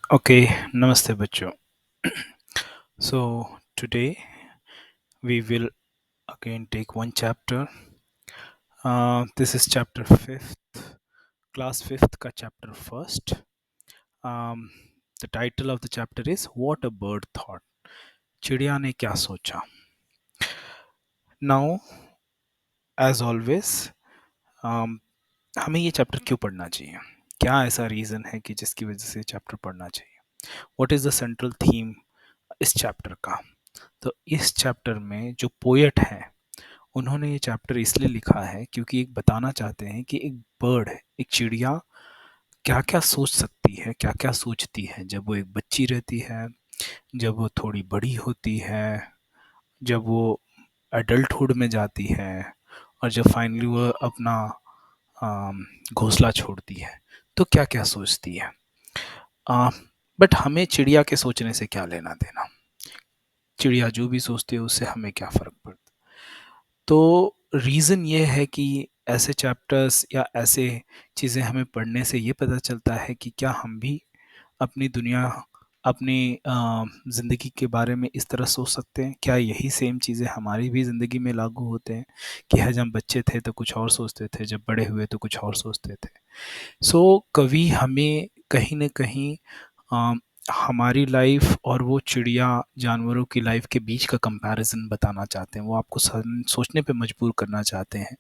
Okay, namaste bachcho. So today we will again take one chapter. This is chapter fifth, class fifth ka chapter first. Um, the title of the chapter is "What a Bird Thought." चिड़िया ने क्या सोचा. Now, as always, um, हमें ये chapter क्यों पढ़ना चाहिए? क्या ऐसा रीज़न है कि जिसकी वजह से चैप्टर पढ़ना चाहिए? What is the central theme इस चैप्टर का? तो इस चैप्टर में जो पोएट है उन्होंने ये चैप्टर इसलिए लिखा है क्योंकि एक बताना चाहते हैं कि एक बर्ड, एक चिड़िया क्या क्या सोच सकती है, क्या क्या सोचती है जब वो एक बच्ची रहती है, जब वो थोड़ी बड़ी होती है, जब वो एडल्टहुड में जाती है और जब फाइनली वो अपना घोंसला छोड़ती है तो क्या क्या सोचती है. बट हमें चिड़िया के सोचने से क्या लेना देना. चिड़िया जो भी सोचती है उससे हमें क्या फ़र्क पड़ता. तो रीज़न ये है कि ऐसे चैप्टर्स या ऐसे चीज़ें हमें पढ़ने से ये पता चलता है कि क्या हम भी अपनी दुनिया, अपनी ज़िंदगी के बारे में इस तरह सोच सकते हैं. क्या यही सेम चीज़ें हमारी भी ज़िंदगी में लागू होते हैं कि जब हम बच्चे थे तो कुछ और सोचते थे, जब बड़े हुए तो कुछ और सोचते थे. सो कवि हमें कहीं न कहीं अ, हमारी लाइफ और वो चिड़िया जानवरों की लाइफ के बीच का कंपैरिजन बताना चाहते हैं. वो आपको सोचने पे मजबूर करना चाहते हैं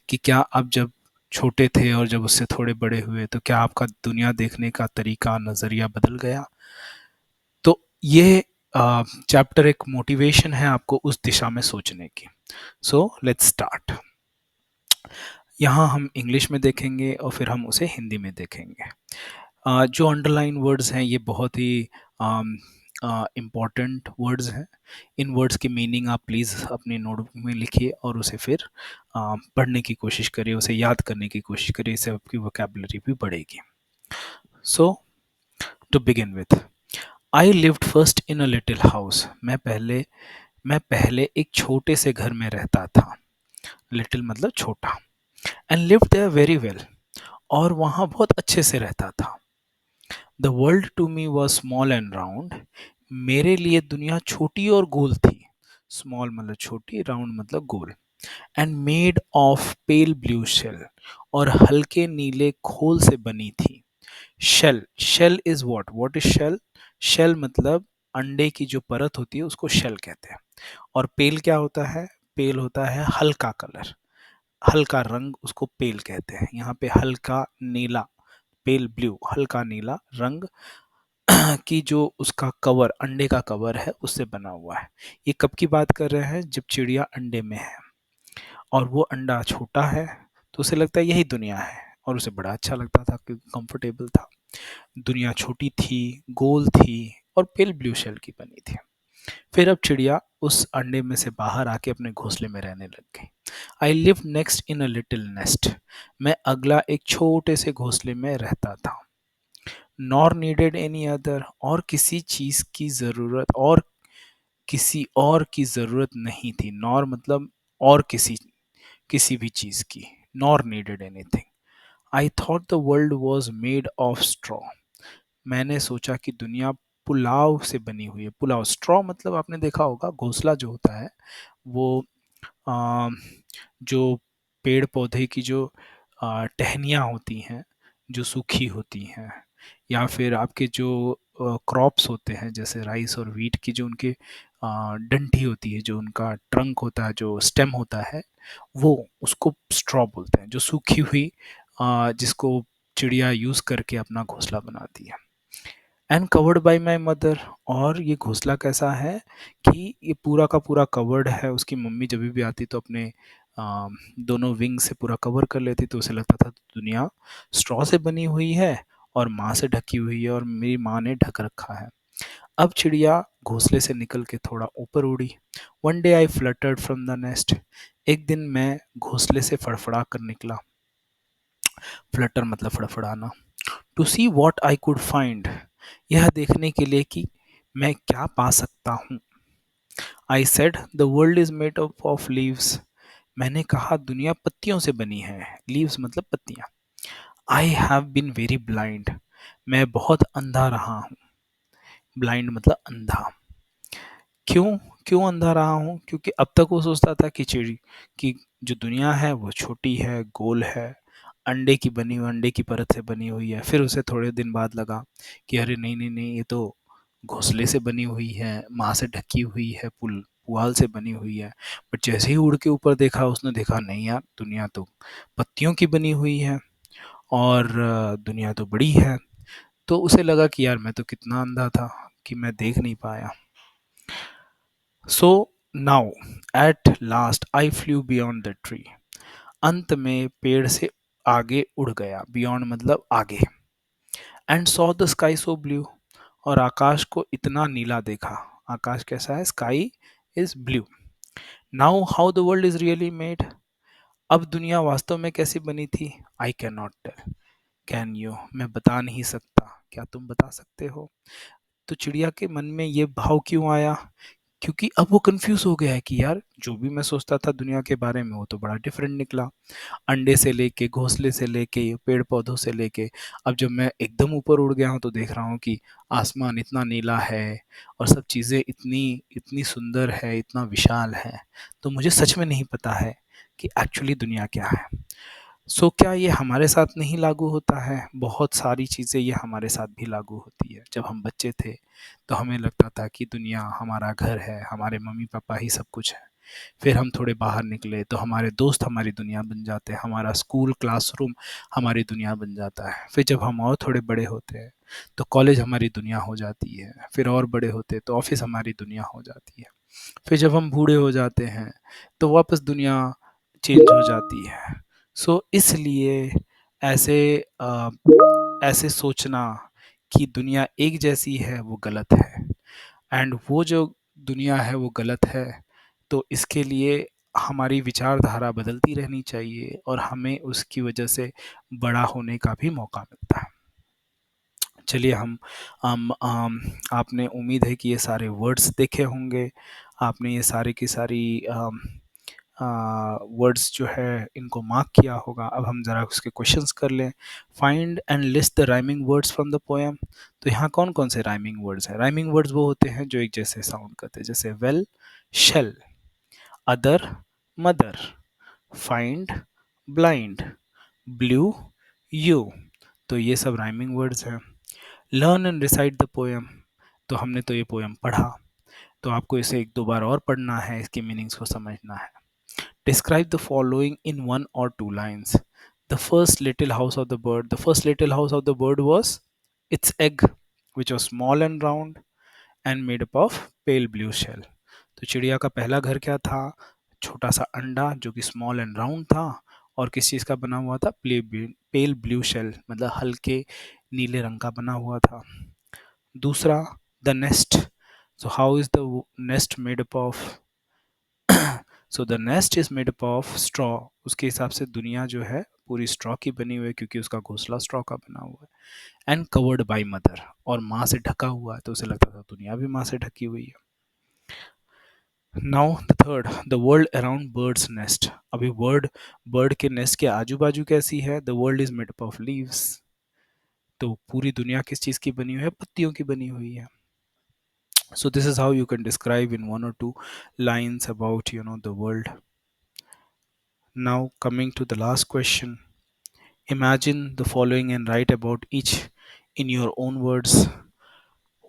कि क्या आप जब छोटे थे और जब उससे थोड़े बड़े हुए तो क्या आपका दुनिया देखने का तरीका, नज़रिया बदल गया. तो ये चैप्टर एक मोटिवेशन है आपको उस दिशा में सोचने की. So let's start. यहाँ हम इंग्लिश में देखेंगे और फिर हम उसे हिंदी में देखेंगे. जो अंडरलाइन वर्ड्स हैं ये बहुत ही इम्पॉर्टेंट वर्ड्स हैं. इन वर्ड्स की मीनिंग आप प्लीज़ अपनी नोटबुक में लिखिए और उसे फिर पढ़ने की कोशिश करिए, उसे याद करने की कोशिश करिए, इससे आपकी वोकेबलरी भी बढ़ेगी. So to begin with, I lived first in a little house. मैं पहले एक छोटे से घर में रहता था. लिटिल मतलब छोटा. And lived there very well. और वहाँ बहुत अच्छे से रहता था. The world to me was small and round. मेरे लिए दुनिया छोटी और गोल थी. स्मॉल मतलब छोटी, राउंड मतलब गोल. And made of pale blue shell. और हल्के नीले खोल से बनी थी. Shell, shell is what is shell. Shell मतलब अंडे की जो परत होती है उसको शेल कहते हैं. और पेल क्या होता है? पेल होता है हल्का कलर, हल्का रंग, उसको पेल कहते हैं. यहाँ पे हल्का नीला, पेल ब्लू, हल्का नीला रंग की जो उसका कवर, अंडे का कवर है उससे बना हुआ है. ये कब की बात कर रहे हैं? जब चिड़िया अंडे में है और वो अंडा छोटा है तो उसे लगता है यही दुनिया है और उसे बड़ा अच्छा लगता था क्योंकि कंफर्टेबल था. दुनिया छोटी थी, गोल थी और पेल ब्लू शेल की बनी थी. फिर अब चिड़िया उस अंडे में से बाहर आके अपने घोंसले में रहने लग गई. I live next in a little nest. मैं अगला एक छोटे से घोंसले में रहता था. Nor needed any other. और किसी चीज की जरूरत, और किसी और की जरूरत नहीं थी. नॉर मतलब और किसी, किसी भी चीज की. Nor needed anything. I thought the world was made of straw. मैंने सोचा कि दुनिया पुलाव से बनी हुई है. पुलाव, स्ट्रॉ मतलब आपने देखा होगा घोंसला जो होता है वो अ, जो पेड़ पौधे की जो टहनियाँ होती हैं जो सूखी होती हैं, या फिर आपके जो क्रॉप्स होते हैं जैसे राइस और वीट की जो उनके डंठी होती है, जो उनका ट्रंक होता है, जो स्टेम होता है, वो उसको स्ट्रॉ बोलते हैं. जो सूखी हुई जिसको चिड़िया यूज़ करके अपना घोंसला बनाती है. And covered by my mother. और ये घोंसला कैसा है कि ये पूरा का पूरा कवर्ड है. उसकी मम्मी जब भी आती तो अपने दोनों विंग से पूरा कवर कर लेती तो उसे लगता था दुनिया स्ट्रॉ से बनी हुई है और माँ से ढकी हुई है और मेरी माँ ने ढक रखा है. अब चिड़िया घोंसले से निकल के थोड़ा ऊपर उड़ी. One day I fluttered from the nest. एक दिन मैं घोंसले से फड़फड़ा कर निकला. फ्लटर मतलब फड़फड़ाना. To see what I could find. यह देखने के लिए कि मैं क्या पा सकता हूँ. I said the world is made up of leaves. मैंने कहा दुनिया पत्तियों से बनी है. लीव्स मतलब पत्तियां. I have been very blind. मैं बहुत अंधा रहा हूँ. ब्लाइंड मतलब अंधा। क्यों क्यों अंधा रहा हूँ? क्योंकि अब तक वो सोचता था कि चिड़ी कि जो दुनिया है वो छोटी है, गोल है, अंडे की बनी हुई, अंडे की परत से बनी हुई है। फिर उसे थोड़े दिन बाद लगा कि अरे नहीं नहीं नहीं, ये तो घोंसले से बनी हुई है, माँ से ढकी हुई है, पुआल से बनी हुई है। बट जैसे ही उड़ के ऊपर देखा, उसने देखा नहीं यार, दुनिया तो पत्तियों की बनी हुई है, और दुनिया तो बड़ी है। तो उसे लगा कि यार मैं तो कितना अंधा था कि मैं देख नहीं पाया। So now at last eye flu beyond the tree. अंत में पेड़ से आगे उड़ गया, बियॉन्ड मतलब आगे। And saw the sky so blue, और आकाश को इतना नीला देखा। आकाश कैसा है? Sky is blue. Now how the world is really made. अब दुनिया वास्तव में कैसी बनी थी? I can not tell. Can you? मैं बता नहीं सकता। क्या तुम बता सकते हो? तो चिड़िया के मन में ये भाव क्यों आया? क्योंकि अब वो कंफ्यूज हो गया है कि यार, जो भी मैं सोचता था दुनिया के बारे में वो तो बड़ा डिफरेंट निकला। अंडे से लेके, घोंसले से लेके, पेड़ पौधों से लेके, अब जब मैं एकदम ऊपर उड़ गया हूँ तो देख रहा हूँ कि आसमान इतना नीला है और सब चीज़ें इतनी इतनी सुंदर है, इतना विशाल है। तो मुझे सच में नहीं पता है कि एक्चुअली दुनिया क्या है। क्या ये हमारे साथ नहीं लागू होता है? बहुत सारी चीज़ें ये हमारे साथ भी लागू होती है। जब हम बच्चे थे तो हमें लगता था कि दुनिया हमारा घर है, हमारे मम्मी पापा ही सब कुछ है। फिर हम थोड़े बाहर निकले तो हमारे दोस्त हमारी दुनिया बन जाते हैं, हमारा स्कूल क्लासरूम हमारी दुनिया बन जाता है। फिर जब हम और थोड़े बड़े होते हैं तो कॉलेज हमारी दुनिया हो जाती है। फिर और बड़े होते हैं तो ऑफिस हमारी दुनिया हो जाती है। फिर जब हम बूढ़े हो जाते हैं तो वापस दुनिया चेंज हो जाती है। इसलिए ऐसे ऐसे सोचना कि दुनिया एक जैसी है वो गलत है, एंड वो जो दुनिया है वो गलत है। तो इसके लिए हमारी विचारधारा बदलती रहनी चाहिए और हमें उसकी वजह से बड़ा होने का भी मौका मिलता है। चलिए आपने, उम्मीद है कि ये सारे वर्ड्स देखे होंगे, आपने ये सारी की सारी वर्ड्स जो है इनको मार्क किया होगा। अब हम ज़रा उसके क्वेश्चंस कर लें। Find and list the rhyming words from the poem. तो यहाँ कौन कौन से राइमिंग वर्ड्स हैं? राइमिंग वर्ड्स वो होते हैं जो एक जैसे साउंड करते हैं, जैसे well, shell, other, mother, find, blind, blue, you. तो ये सब राइमिंग वर्ड्स हैं। Learn and recite the poem. तो हमने तो ये पोएम पढ़ा, तो आपको इसे एक दो बार और पढ़ना है, इसकी मीनिंग्स को समझना है। Describe the following in one or two lines. The first little house of the bird. The first little house of the bird was its egg, which was small and round and made up of pale blue shell. तो चिड़िया का पहला घर क्या था? छोटा सा अंडा जो कि स्मॉल एंड राउंड था, और किस चीज़ का बना हुआ था? पेल ब्लू शेल, मतलब हल्के नीले रंग का बना हुआ था। दूसरा, the nest. So how is the nest made up of? So the nest is made up of straw. उसके हिसाब से दुनिया जो है पूरी स्ट्रॉ की बनी हुई है, क्योंकि उसका घोंसला स्ट्रॉ का बना हुआ है। एंड कवर्ड बाय मदर, और माँ से ढका हुआ है, तो उसे लगता था दुनिया भी माँ से ढकी हुई है। Now the third, the world around birds nest. अभी बर्ड के नेस्ट के आजू बाजू कैसी है? The world is made up of leaves. तो पूरी दुनिया किस चीज की बनी हुई है? पत्तियों की बनी हुई है। So this is how you can describe in one or two lines about the world. Now coming to the last question. Imagine the following and write about each in your own words.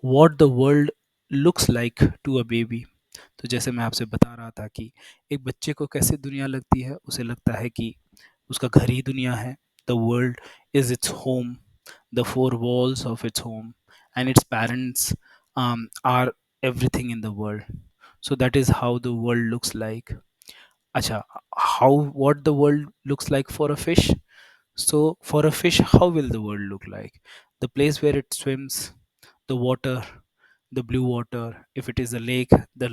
What the world looks like to a baby. तो जैसे मैं आपसे बता रहा था कि एक बच्चे को कैसे दुनिया लगती है, उसे लगता है कि उसका घर ही दुनिया है। The world is its home, the four walls of its home, and its parents are everything in the world. So that is how the world looks like. अच्छा, how what the world looks like for a fish? So for a fish, how will the world look like? The place where it swims, the water, the blue water. If it is a lake, the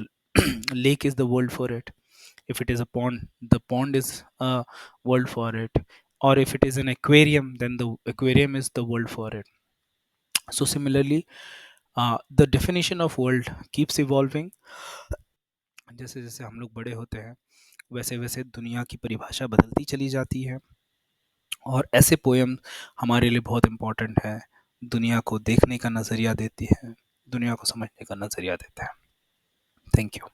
lake is the world for it. If it is a pond, the pond is a world for it. Or if it is an aquarium, then the aquarium is the world for it. So similarly, the definition of world keeps evolving. जैसे जैसे हम लोग बड़े होते हैं वैसे वैसे दुनिया की परिभाषा बदलती चली जाती है, और ऐसे पोएम हमारे लिए बहुत इम्पोर्टेंट है, दुनिया को देखने का नज़रिया देती है, दुनिया को समझने का नजरिया देता है। Thank you.